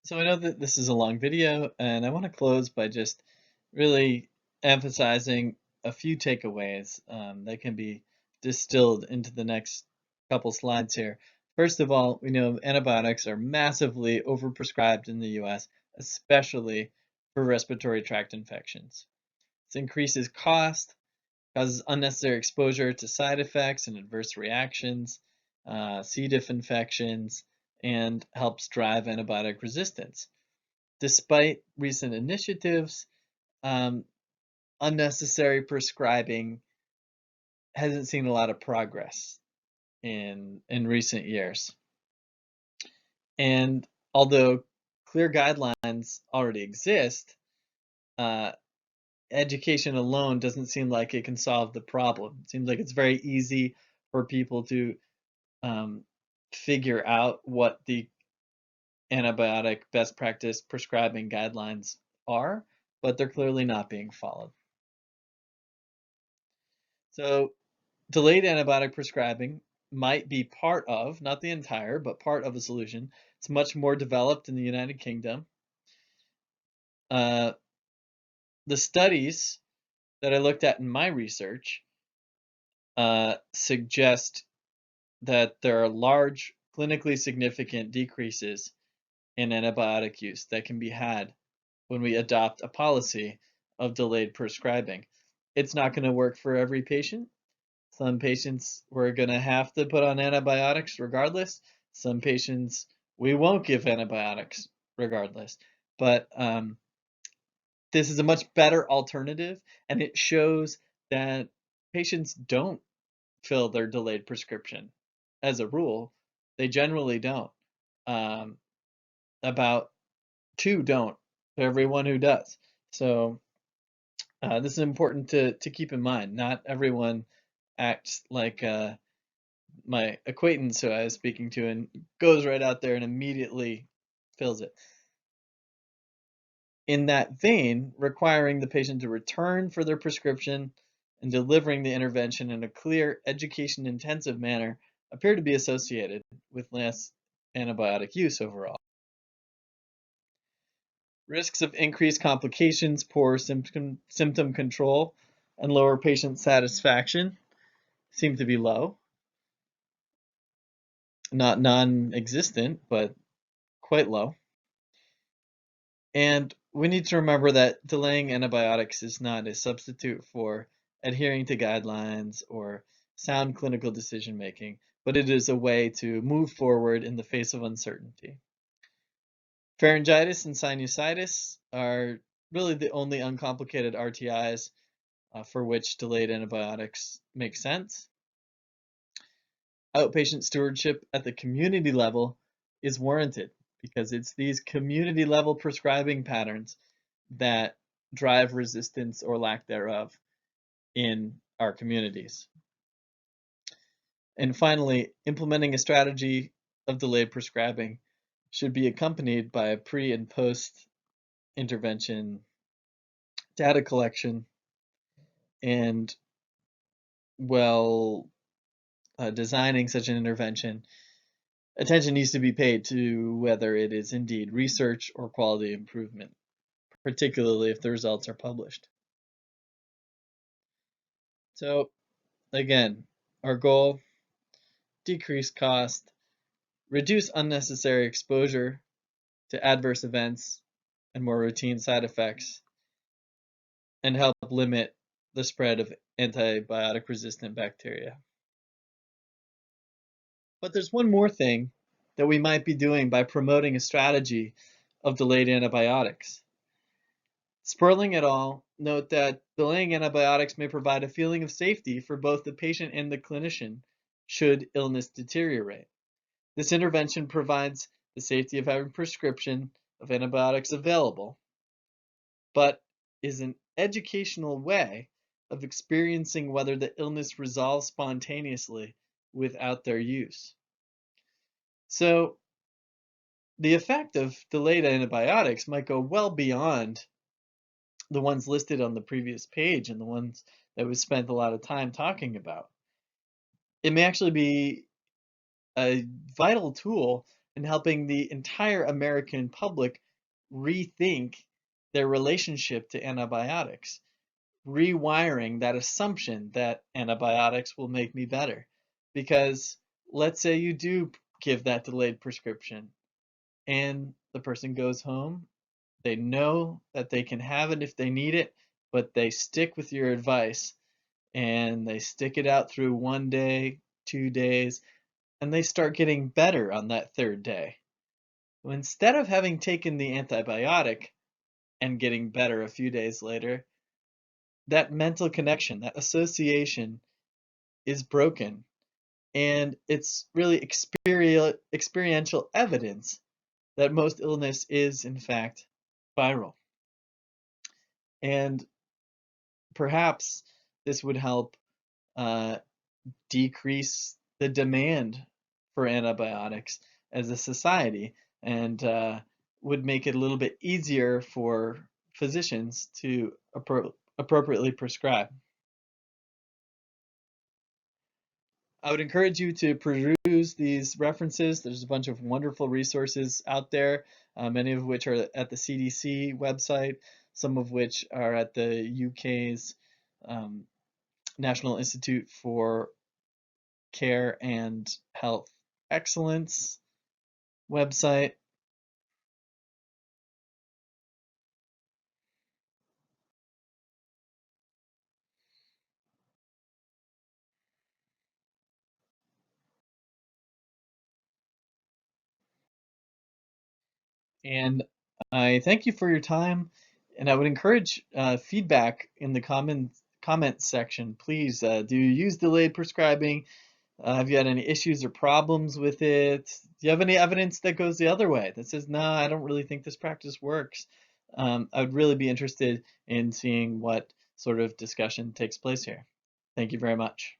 So I know that this is a long video, and I want to close by just really emphasizing a few takeaways that can be distilled into the next couple slides here. First of all, we know antibiotics are massively overprescribed in the US, especially for respiratory tract infections. This increases cost, causes unnecessary exposure to side effects and adverse reactions, C. diff infections, and helps drive antibiotic resistance. Despite recent initiatives, um, unnecessary prescribing hasn't seen a lot of progress in recent years. And although clear guidelines already exist, uh, education alone doesn't seem like it can solve the problem. It seems like it's very easy for people to um, figure out what the antibiotic best practice prescribing guidelines are, but they're clearly not being followed. So delayed antibiotic prescribing might be part of, not the entire, but part of a solution. It's much more developed in the United Kingdom. Uh, the studies that I looked at in my research suggest that there are large, clinically significant decreases in antibiotic use that can be had when we adopt a policy of delayed prescribing. It's not going to work for every patient. Some patients we're going to have to put on antibiotics regardless. Some patients we won't give antibiotics regardless. But this is a much better alternative, and it shows that patients don't fill their delayed prescription. As a rule, they generally don't. Um, about two don't to everyone who does. So this is important to keep in mind. Not everyone acts like my acquaintance who I was speaking to and goes right out there and immediately fills it. In that vein, requiring the patient to return for their prescription and delivering the intervention in a clear, education-intensive manner appear to be associated with less antibiotic use overall. Risks of increased complications, poor symptom control, and lower patient satisfaction seem to be low. Not non-existent, but quite low. And we need to remember that delaying antibiotics is not a substitute for adhering to guidelines or sound clinical decision making, but it is a way to move forward in the face of uncertainty. Pharyngitis and sinusitis are really the only uncomplicated RTIs for which delayed antibiotics make sense. Outpatient stewardship at the community level is warranted because it's these community level prescribing patterns that drive resistance or lack thereof in our communities. And finally, implementing a strategy of delayed prescribing should be accompanied by a pre and post intervention data collection and well designing such an intervention. Attention needs to be paid to whether it is indeed research or quality improvement, particularly if the results are published. So again, our goal, decrease cost, reduce unnecessary exposure to adverse events and more routine side effects, and help limit the spread of antibiotic-resistant bacteria. But there's one more thing that we might be doing by promoting a strategy of delayed antibiotics. Sperling et al. Note that delaying antibiotics may provide a feeling of safety for both the patient and the clinician should illness deteriorate. This intervention provides the safety of having prescription of antibiotics available, but is an educational way of experiencing whether the illness resolves spontaneously without their use. So the effect of delayed antibiotics might go well beyond the ones listed on the previous page and the ones that we spent a lot of time talking about. It may actually be a vital tool and helping the entire American public rethink their relationship to antibiotics, rewiring that assumption that antibiotics will make me better. Because let's say you do give that delayed prescription and the person goes home, they know that they can have it if they need it, but they stick with your advice and they stick it out through 1 day, 2 days, and they start getting better on that third day. So instead of having taken the antibiotic and getting better a few days later, that mental connection, that association is broken. And it's really experiential evidence that most illness is, in fact, viral. And perhaps this would help uh, decrease the demand for antibiotics as a society and would make it a little bit easier for physicians to appropriately prescribe. I would encourage you to peruse these references. There's a bunch of wonderful resources out there, many of which are at the CDC website, some of which are at the UK's um, National Institute for Care and Health Excellence website. And I thank you for your time. And I would encourage feedback in the comment section. Please, do you use delayed prescribing? Have you had any issues or problems with it? Do you have any evidence that goes the other way that says, no, I don't really think this practice works? I would really be interested in seeing what sort of discussion takes place here. Thank you very much.